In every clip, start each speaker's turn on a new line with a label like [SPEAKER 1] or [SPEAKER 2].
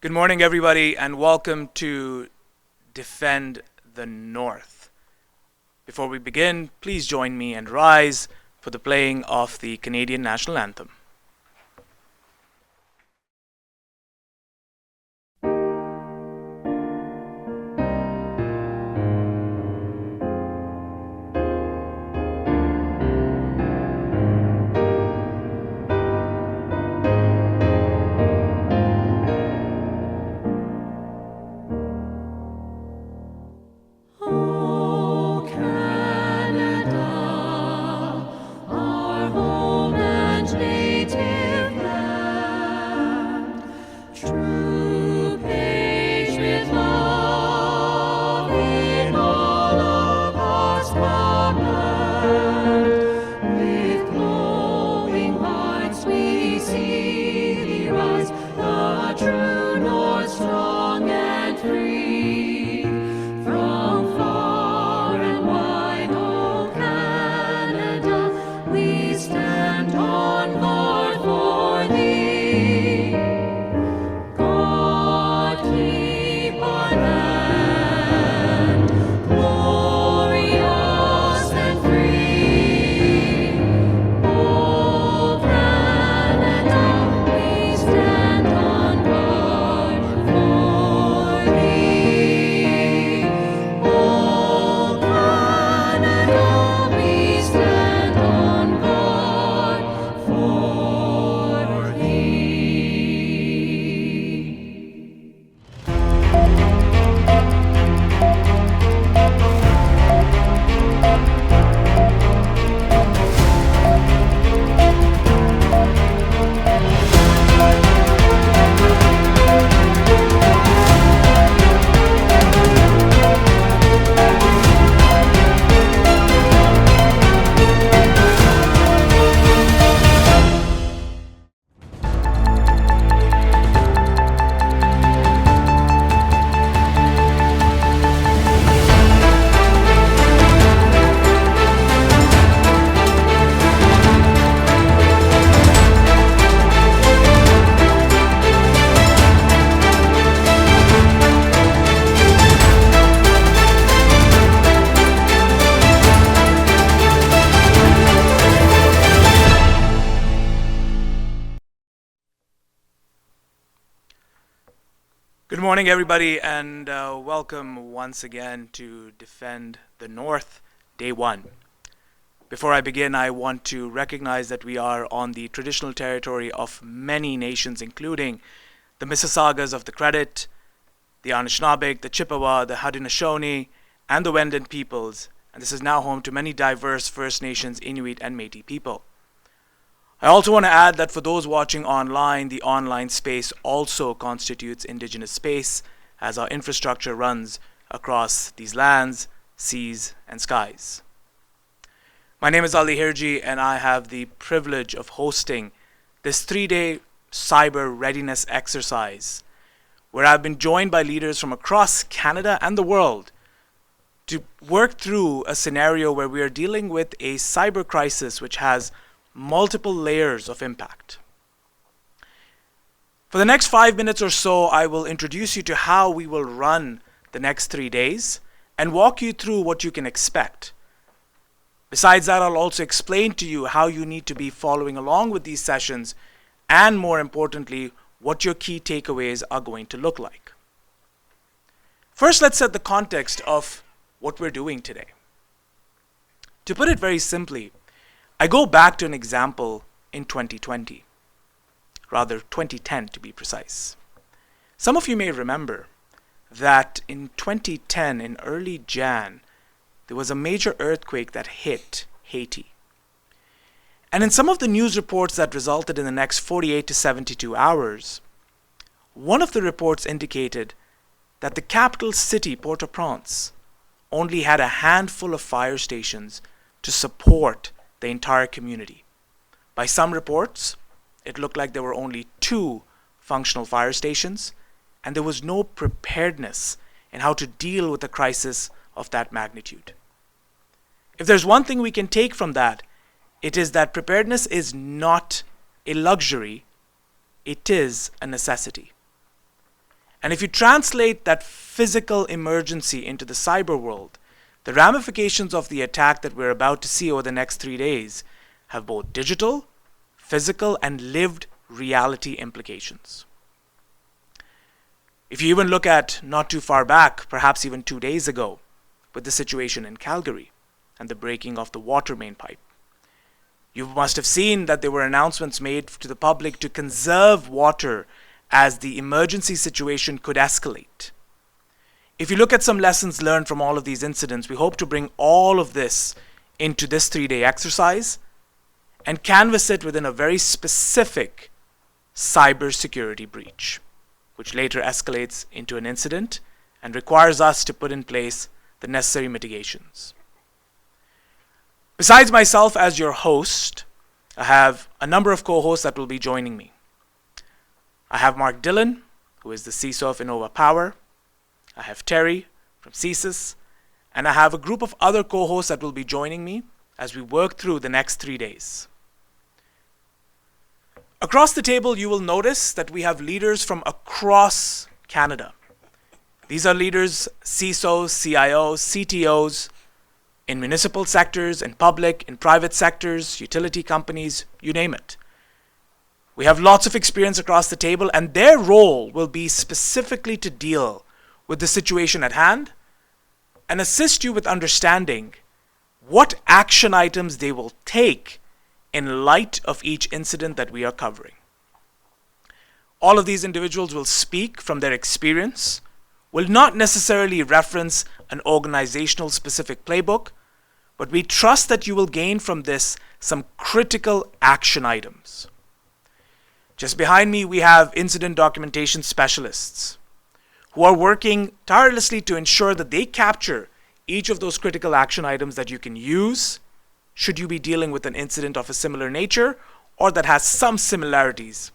[SPEAKER 1] Good morning, everybody, and welcome to Defend the North. Before we begin, please join me and rise for the playing of the Canadian National Anthem. Good morning, everybody, and welcome once again to Defend the North, Day 1. Before I begin, I want to recognize that we are on the traditional territory of many nations, including the Mississaugas of the Credit, the Anishinaabe, the Chippewa, the Haudenosaunee, and the Wendat peoples, and this is now home to many diverse First Nations, Inuit, and Métis people. I also want to add that for those watching online, the online space also constitutes Indigenous space, as our infrastructure runs across these lands, seas, and skies. My name is Ali Hirji, and I have the privilege of hosting this 3-day cyber readiness exercise, where I've been joined by leaders from across Canada and the world to work through a scenario where we are dealing with a cyber crisis which has multiple layers of impact. For the next 5 minutes or so, I will introduce you to how we will run the next 3 days and walk you through what you can expect. Besides that, I'll also explain to you how you need to be following along with these sessions, and more importantly, what your key takeaways are going to look like. First, let's set the context of what we're doing today. To put it very simply, I go back to an example in 2020, rather 2010 to be precise. Some of you may remember that in 2010, in early Jan, there was a major earthquake that hit Haiti. And in some of the news reports that resulted in the next 48 to 72 hours, one of the reports indicated that the capital city, Port-au-Prince, only had a handful of fire stations to support the entire community. By some reports, it looked like there were only 2 functional fire stations, and there was no preparedness in how to deal with a crisis of that magnitude. If there's one thing we can take from that, it is that preparedness is not a luxury, it is a necessity. And if you translate that physical emergency into the cyber world, the ramifications of the attack that we're about to see over the next 3 days have both digital, physical, and lived reality implications. If you even look at not too far back, perhaps even 2 days ago, with the situation in Calgary and the breaking of the water main pipe, you must have seen that there were announcements made to the public to conserve water as the emergency situation could escalate. If you look at some lessons learned from all of these incidents, we hope to bring all of this into this 3-day exercise and canvass it within a very specific cybersecurity breach, which later escalates into an incident and requires us to put in place the necessary mitigations. Besides myself as your host, I have a number of co-hosts that will be joining me. I have Mark Dillon, who is the CISO of Innova Power. I have Terry from CSIS, and I have a group of other co-hosts that will be joining me as we work through the next 3 days. Across the table, you will notice that we have leaders from across Canada. These are leaders, CISOs, CIOs, CTOs, in municipal sectors, in public, in private sectors, utility companies, you name it. We have lots of experience across the table, and their role will be specifically to deal with the situation at hand and assist you with understanding what action items they will take in light of each incident that we are covering. All of these individuals will speak from their experience, will not necessarily reference an organizational specific playbook, but we trust that you will gain from this some critical action items. Just behind me, we have incident documentation specialists who are working tirelessly to ensure that they capture each of those critical action items that you can use should you be dealing with an incident of a similar nature or that has some similarities.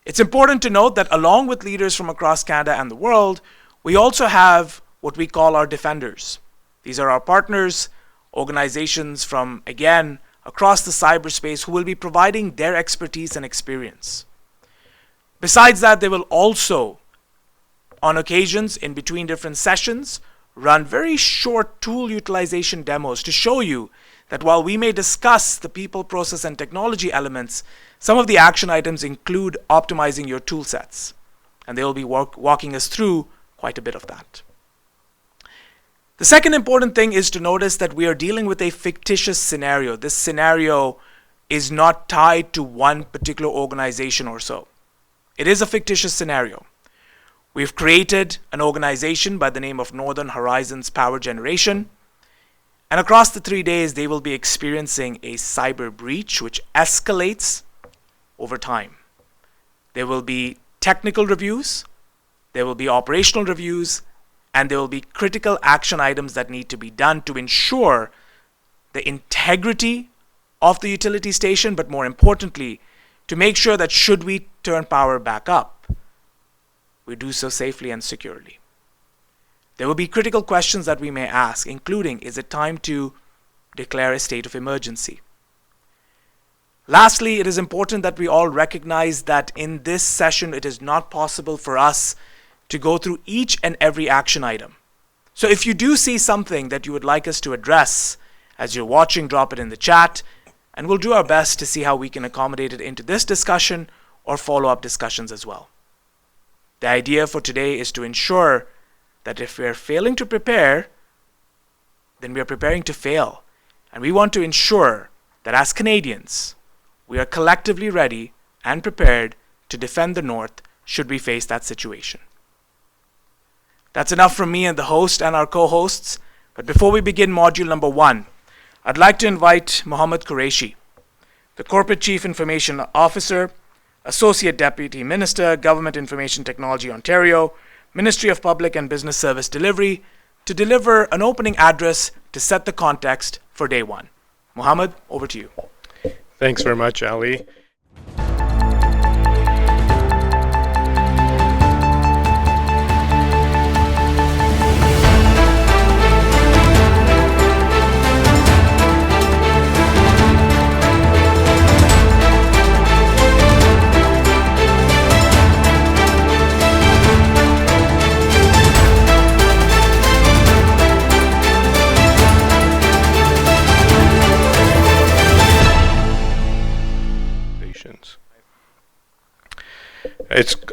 [SPEAKER 1] It's important to note that along with leaders from across Canada and the world, we also have what we call our defenders. These are our partners, organizations from, again, across the cyberspace who will be providing their expertise and experience. Besides that, they will also, on occasions in between different sessions, run very short tool utilization demos to show you that while we may discuss the people, process, and technology elements, some of the action items include optimizing your tool sets. And they will be walking us through quite a bit of that. The second important thing is to notice that we are dealing with a fictitious scenario. This scenario is not tied to one particular organization or so. It is a fictitious scenario. We've created an organization by the name of Northern Horizons Power Generation. And across the 3 days, they will be experiencing a cyber breach which escalates over time. There will be technical reviews, there will be operational reviews, and there will be critical action items that need to be done to ensure the integrity of the utility station, but more importantly, to make sure that should we turn power back up, we do so safely and securely. There will be critical questions that we may ask, including, is it time to declare a state of emergency? Lastly, it is important that we all recognize that in this session, it is not possible for us to go through each and every action item. So if you do see something that you would like us to address as you're watching, drop it in the chat, and we'll do our best to see how we can accommodate it into this discussion or follow-up discussions as well. The idea for today is to ensure that if we're failing to prepare, then we are preparing to fail. And we want to ensure that as Canadians, we are collectively ready and prepared to defend the North should we face that situation. That's enough from me and the host and our co-hosts. But before we begin module number 1, I'd like to invite Mohammad Qureshi, the Corporate Chief Information Officer, Associate Deputy Minister, Government Information Technology Ontario, Ministry of Public and Business Service Delivery, to deliver an opening address to set the context for day 1. Mohammad, over to you.
[SPEAKER 2] Thanks very much, Ali.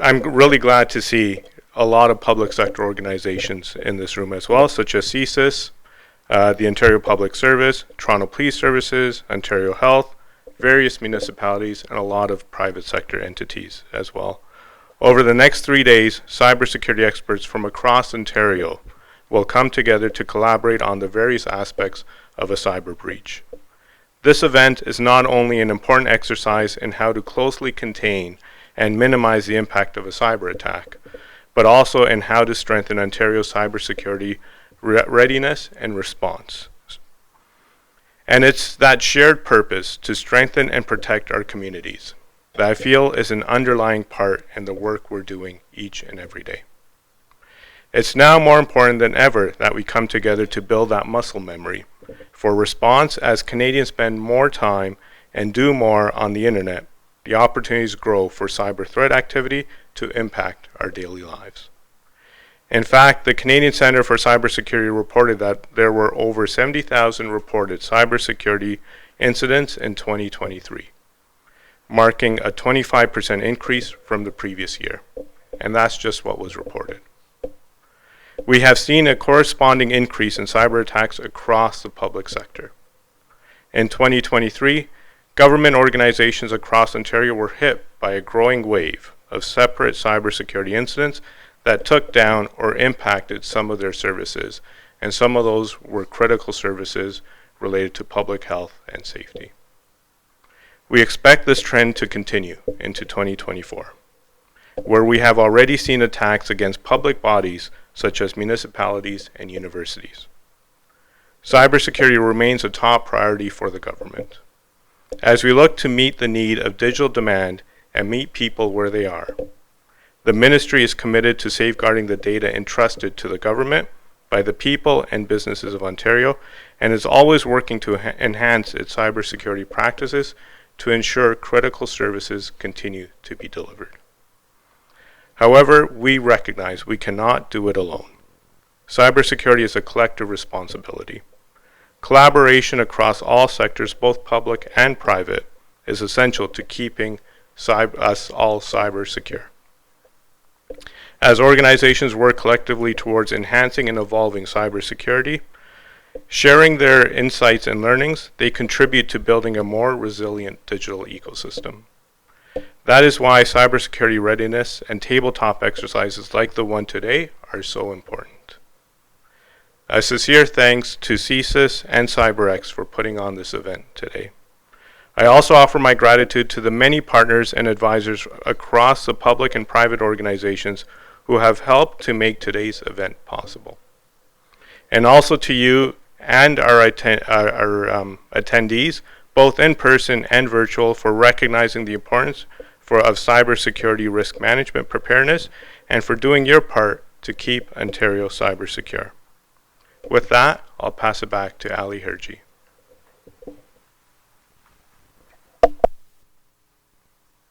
[SPEAKER 2] I'm really glad to see a lot of public sector organizations in this room as well, such as CSIS, the Ontario Public Service, Toronto Police Services, Ontario Health, various municipalities, and a lot of private sector entities as well. Over the next 3 days, cybersecurity experts from across Ontario will come together to collaborate on the various aspects of a cyber breach. This event is not only an important exercise in how to closely contain and minimize the impact of a cyber attack, but also in how to strengthen Ontario's cybersecurity readiness and response. And it's that shared purpose to strengthen and protect our communities that I feel is an underlying part in the work we're doing each and every day. It's now more important than ever that we come together to build that muscle memory for response. As Canadians spend more time and do more on the internet, the opportunities grow for cyber threat activity to impact our daily lives. In fact, the Canadian Centre for Cybersecurity reported that there were over 70,000 reported cybersecurity incidents in 2023, marking a 25% increase from the previous year. And that's just what was reported. We have seen a corresponding increase in cyber attacks across the public sector. In 2023, government organizations across Ontario were hit by a growing wave of separate cybersecurity incidents that took down or impacted some of their services, and some of those were critical services related to public health and safety. We expect this trend to continue into 2024, where we have already seen attacks against public bodies such as municipalities and universities. Cybersecurity remains a top priority for the government. As we look to meet the need of digital demand and meet people where they are, the Ministry is committed to safeguarding the data entrusted to the government by the people and businesses of Ontario, and is always working to enhance its cybersecurity practices to ensure critical services continue to be delivered. However, we recognize we cannot do it alone. Cybersecurity is a collective responsibility. Collaboration across all sectors, both public and private, is essential to keeping us all cyber secure. As organizations work collectively towards enhancing and evolving cybersecurity, sharing their insights and learnings, they contribute to building a more resilient digital ecosystem. That is why cybersecurity readiness and tabletop exercises like the one today are so important. A sincere thanks to CSIS and CyberX for putting on this event today. I also offer my gratitude to the many partners and advisors across the public and private organizations who have helped to make today's event possible. And also to you and our attendees, both in person and virtual, for recognizing the importance of cybersecurity risk management preparedness and for doing your part to keep Ontario cyber secure. With that, I'll pass it back to Ali Herji.